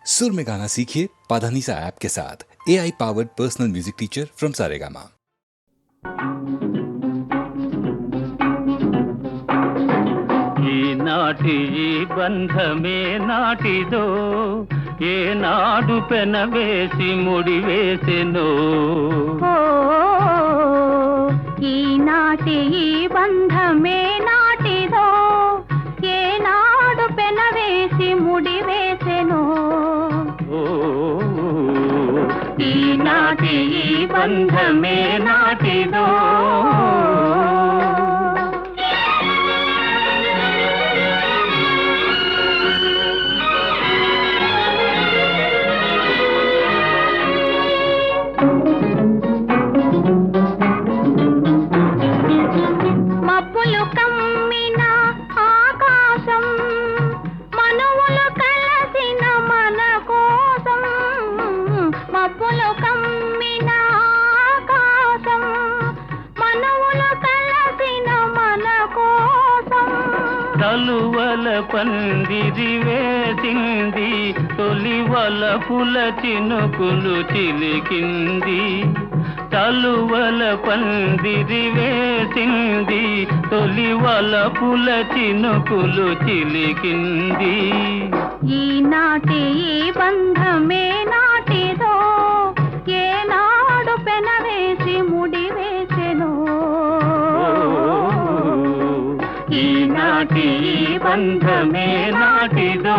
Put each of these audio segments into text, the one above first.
सुर में गाना सीखिए पाधानीसा ऐप के साथ। AI powered personal music teacher from Saregama. ఈనాటి ఈ బంధమే నాటిదో ఏనాడు పెనవేసి ముడివేసెనో ఈనాటి ఈ బంధమే నాటిదో ఏనాడు పెనవేసి ముడివేసెనో ఈనాటి ఈ బంధమే నాటిదో మబ్బులు కమ్మిన ఆకాశం మనువులు కలసిన మన కోసం మబ్బులు కమ్మిన ఆకాశం మనువులు కలసిన మన కోసం తలువల పందిరి వేసింది తొలివల పుల చినుకులు చిలికింది తలువల పందిరి వేసింది తొలివల పుల చినుకులు చిలికింది ఈనాటి ఈ బంధమే నాటిదో ఏనాడు పెనవేసి ముడివేసెనో ఈనాటి ఈ బంధమే నాటిదో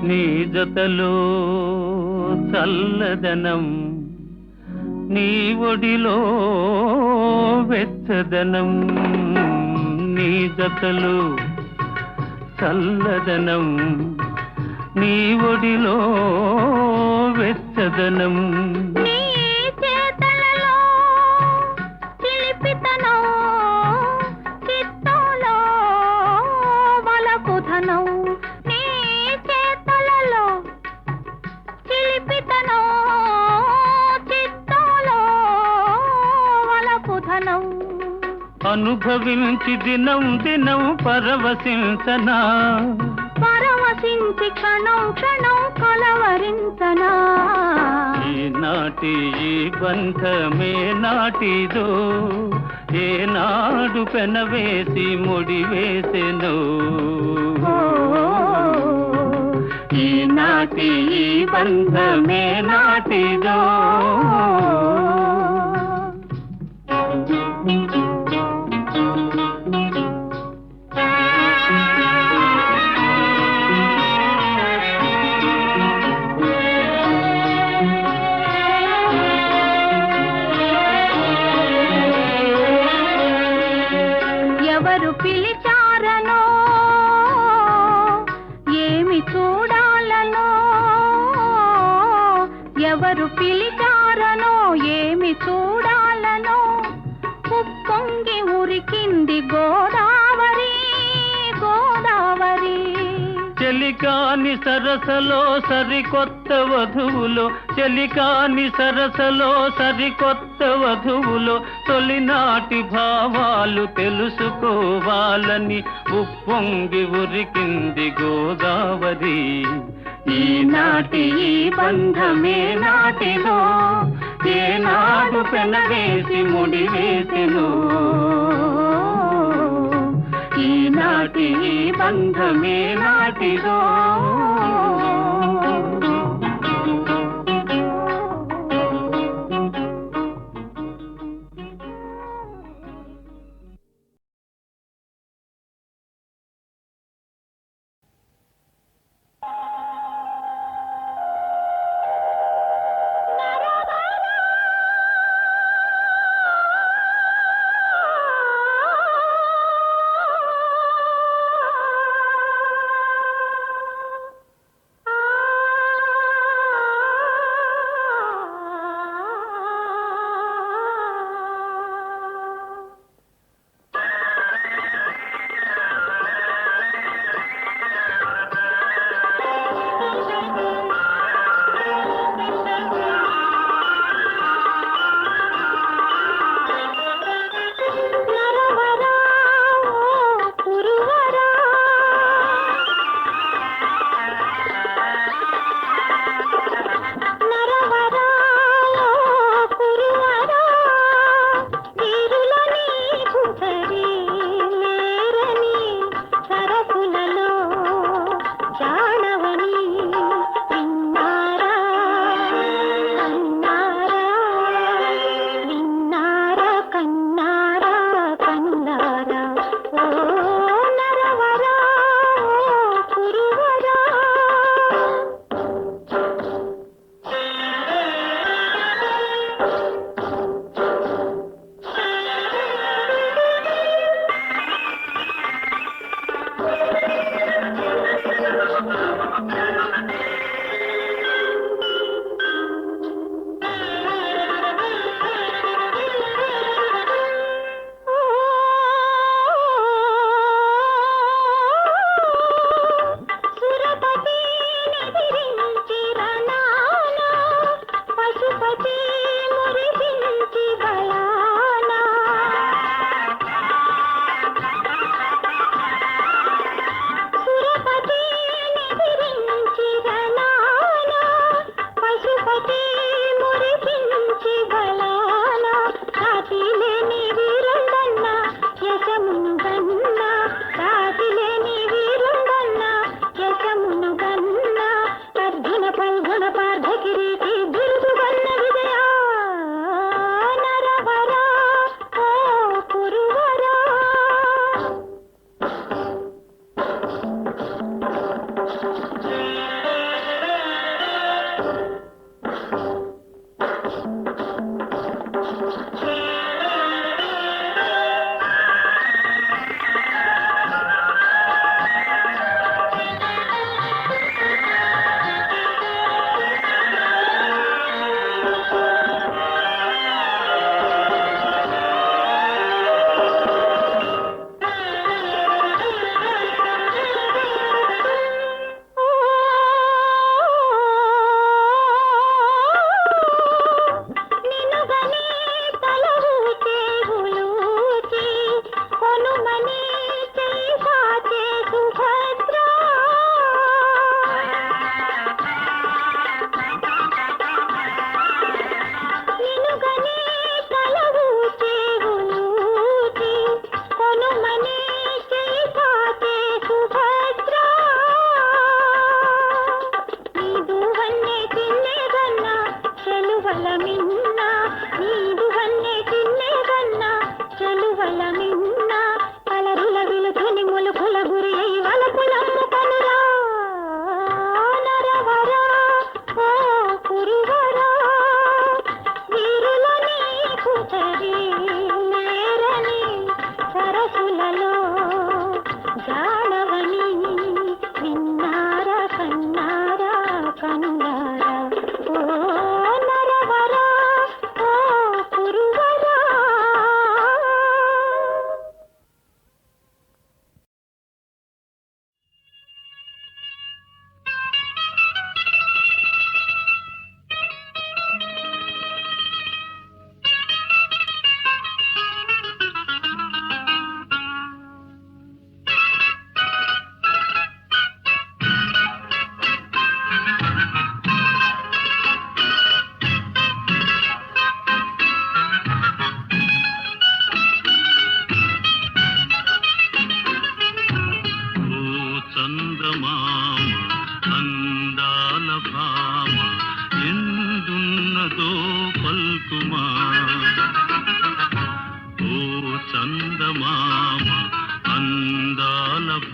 నీ జతలో చల్లదనం నీ ఒడిలో వెచ్చదనం నీ జతలో చల్లదనం నీ ఒడిలో వెచ్చదనం నీ చేతలలో చిలిపితనం చిత్తోలో వలపుధనం నీ చేతలలో చిలిపితనం చిత్తోలో వలపుధనం అనుభవించి దినం దినం పరవశించనా పరవశించి క్షణం క్షణం కలవరించనా ఈనాటి ఈ బంధమే నాటిదో ఏనాడు పెనవేసి ముడివేసెనో ఈనాటి ఈ బంధమే నాటిదో ఎవరు పిలిచారనో ఏమి చూడాలనో ఎవరు పిలిచారనో ఏమి చూడాలనో ఉప్పొంగి ఉరికింది గోదావరి గోదావరి చెలికాని సరసలో సరికొత్త వధువులో చెలికాని సరసలో సరికొత్త వధువులో తొలినాటి భావాలు తెలుసుకోవాలని ఉప్పొంగి ఉరికింది గోదావరి ఈనాటి ఈ బంధమే నాటిదో ఏనాడు పెనవేసి ముడివేసెనో ఈనాటి ఈ బంధమే నాటిదో ఆ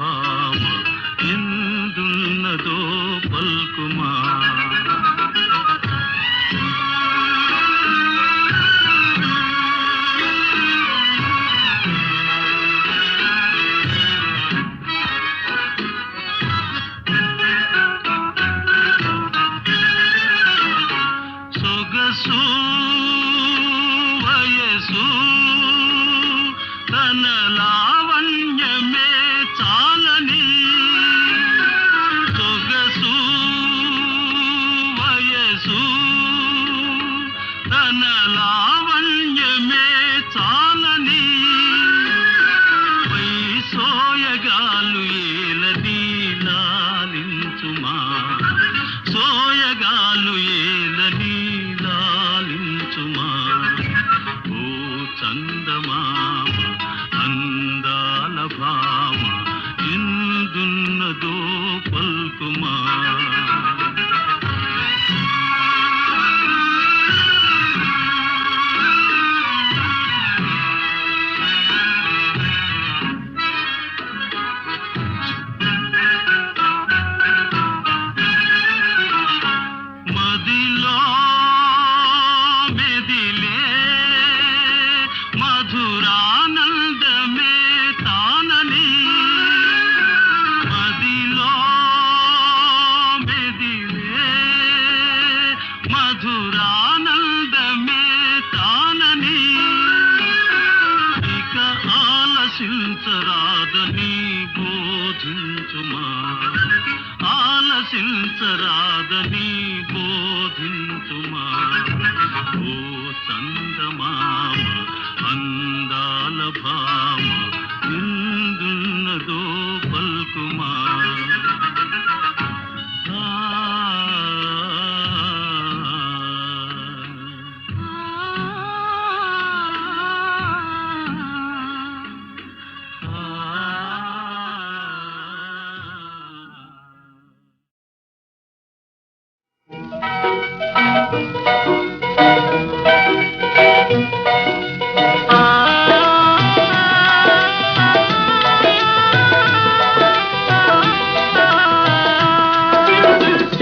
భామ ఎందున్నదో పల్కుమా. సొగసు వయసు తన లావణ్యమే చాలని. సొగసు వయసు తన లావణ్యమే చాలని. పై సోయగాలు ఏలది లాలించుమా. సోయగాలు ఏలని లాలించుమా. ఓ చందమామ అందాల భామ ఎందున్నదో పల్కుమా. మదిలో మెదిలే మధురానందమే తానని. మదిలో మెదిలే మధురానందమే తానని. ఇక ఆలసించరాదని బోధించుమా. ఆలసించరాదని బోధించుమా. ఓ చందమామ అందాల భామ ఎందున్నదో పల్కుమా.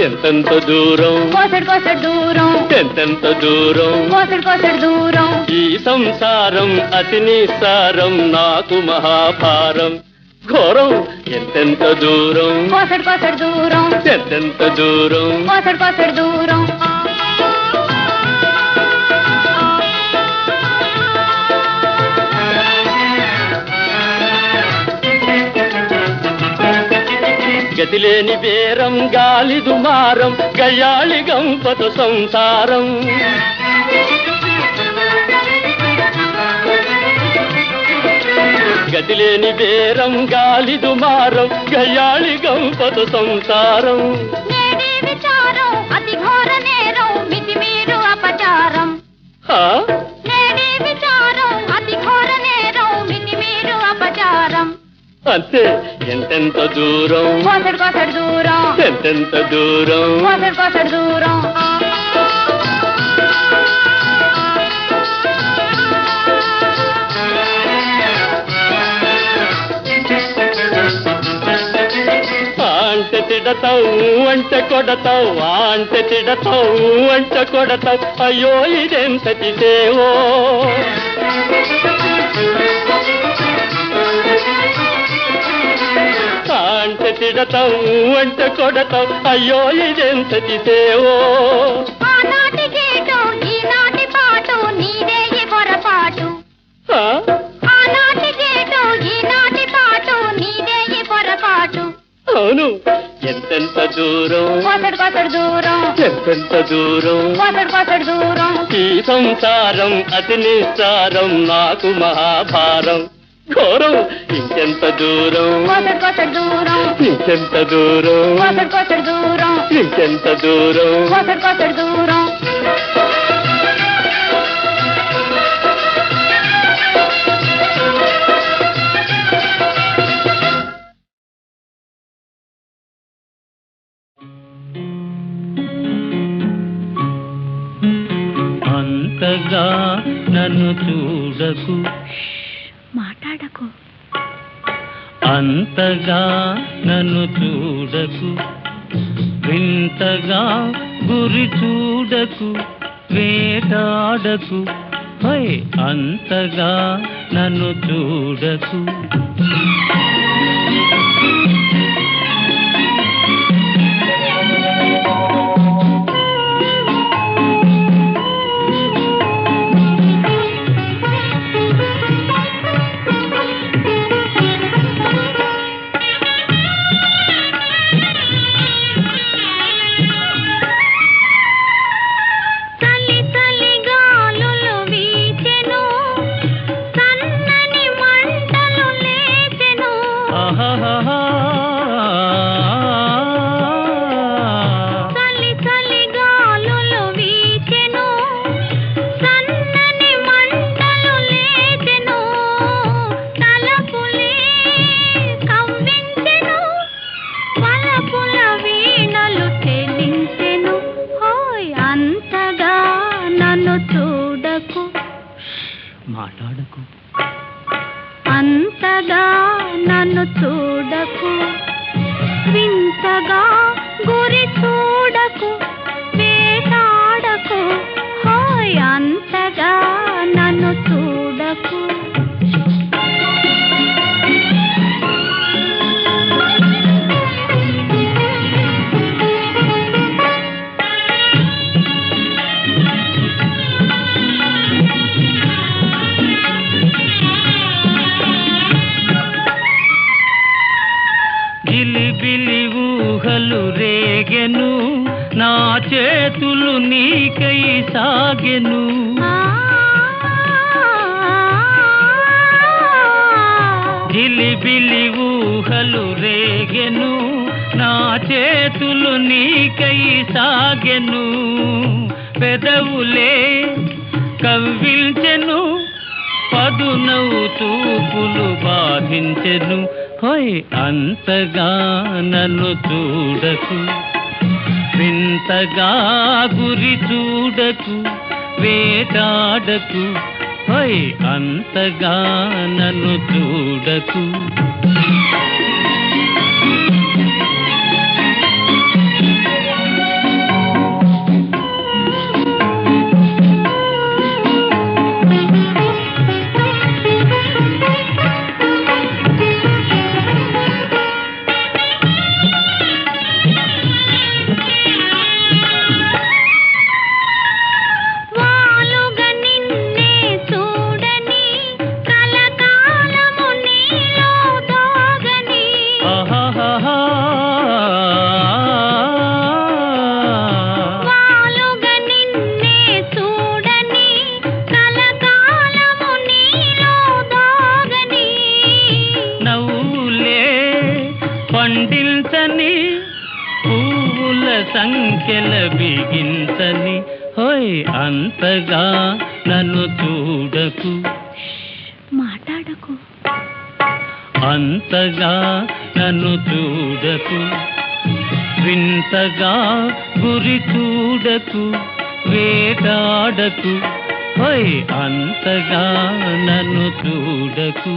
ఎంతెంత దూరం కోసడు కోసడు దూరం, ఎంతెంత దూరం కోసడు కోసడు దూరం. ఈ సంసారం అతి నిస్సారం నాకు మహాభారం ఘోరం. ఎంతెంత దూరం కోసడు కోసడు దూరం, ఎంతెంత దూరం కోసడు కోసడు దూరం. గతిలేని బేరం గాలి దుమారం గయ్యాళి గంపతో సంసారం. గతిలేని బేరం గాలి దుమారం గయ్యాళి గంపతో సంసారం. నేడి విచారం అతి ఘోర నేరం మితిమీరు అపచారం. నేడి విచారం అతి ఘోర నేరం మితిమీరు అపచారం. అంతే ఎంతెంత దూరం కోసడు కోసడు దూరం, ఎంతెంత దూరం కోసడు కోసడు దూరం. అంటే తిడతావు అంటే కొడతావు, అంటే తిడతావు అంటే కొడతావు. అయ్యో ఇదెంతటి సేవో. అంటే తిడతావు అంటే కొడతావు. అయ్యో ఇదెంతటి సేవో. ఆనాటి గీటు ఈనాటి పాటు నీదే ఈ పొరపాటు. ఆనాటి గీటు ఈనాటి పాటు నీదే ఈ పొరపాటు. అవును ఎంతెంత దూరం కోసడు కోసడు దూరం, ఎంతెంత దూరం కోసడు కోసడు దూరం. ఈ సంసారం అతి నిస్సారం నాకు మహాభారం ఘోరం. ఇంకెంత దూరం కోసడు కోసడు దూరం, ఇంకెంత దూరం కోసడు కోసడు దూరం, ఇంకెంత దూరం కోసడు కోసడు దూరం. అంతగా నన్ను చూడకు, మాట్లాడకు. అంతగా నన్ను చూడకు, వింతగా గురి చూడకు, వేటాడకు, హై అంతగా నన్ను చూడకు. మాట్లాడకు, అంతగా నన్ను చూడకు, వింతగా గురి చూడకు, వేటాడకు, హాయ్ అంతగా నన్ను చూడకు. గిలిబిలి ఊహలు రేగెను, నా చేతులు నీకై సాగెను. గిలిబిలి ఊహలు రేగెను, నా చేతులు నీకై సాగెను. పెదవులే కవ్విల్చెను, పదునవు చూపులు బాధించెను, హోయ్ అంతగా నన్ను చూడకు, వింతగా గురి చూడకు, వేటాడకు, హోయ్ అంతగా నన్ను చూడకు. పండించని పువ్వుల సంఖ్యల బిగించని, హోయ్ అంతగా నన్ను చూడకు, మాట్లాడకు, అంతగా నన్ను చూడకు, వింతగా గురి చూడకు, వేటాడకు, హోయ్ అంతగా నన్ను చూడకు.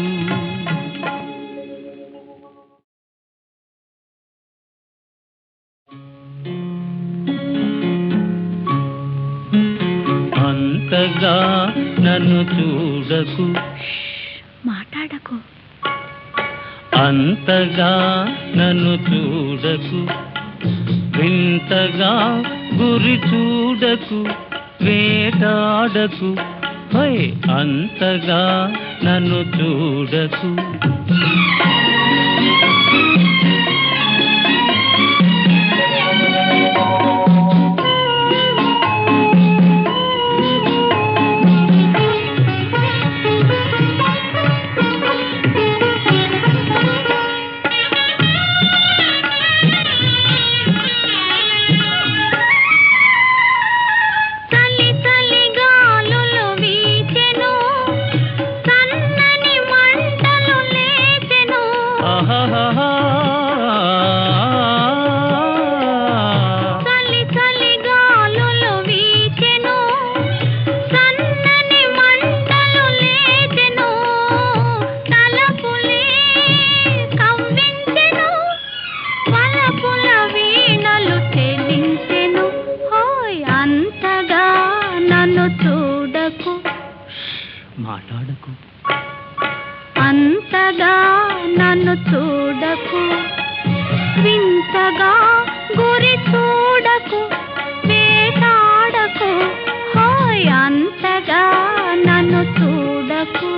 అంతగా నన్ను చూడకు, మాట్లాడకు, అంతగా నన్ను చూడకు, వింతగా గురి చూడకు, వేటాడకు, హోయ్ అంతగా నన్ను చూడకు. సన్నని మంటలు లేచెను, మాట్లాడకు అంతగా నన్ను చూడకు, వింతగా గురి చూడకు, వేటాడకు, హాయ్ అంతగా నన్ను చూడకు.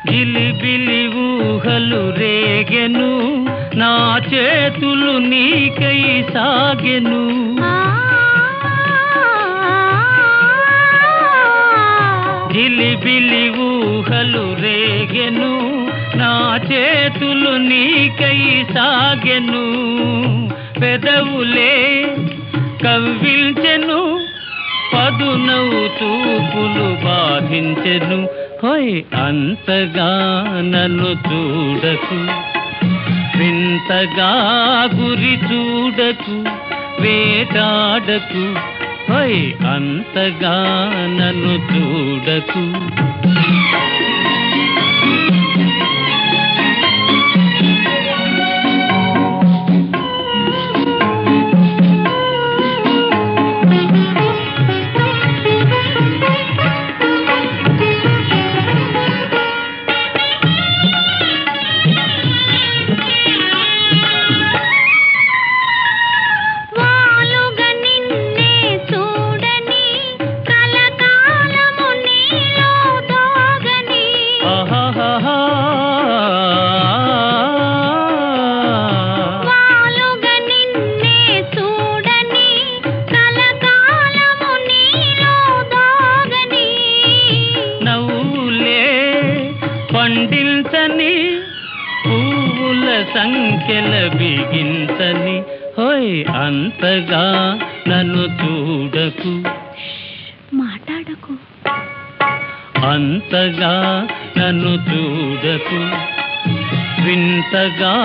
గిలిబిలి ఊహలు రేగెను, నా చేతులు నీకై సాగెను. గిలిబిలి ఊహలు రేగెను, నా చేతులు నీకై సాగెను. పెదవులే కవ్విల్చెను, పదునవు చూపులు బాధించెను. హోయ్ అంతగా నన్ను చూడకు, వింతగా గురి చూడకు, వేటాడకు, హోయ్ అంతగా నన్ను చూడకు. పండించని పువ్వుల సంఖ్యల బిగించని, హోయ్ అంతగా నన్ను చూడకు, మాట్లాడకు, అంతగా నన్ను చూడకు, వింతగా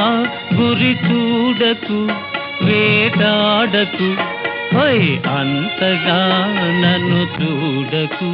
గురి చూడకు, వేటాడకు, హోయ్ అంతగా నన్ను చూడకు.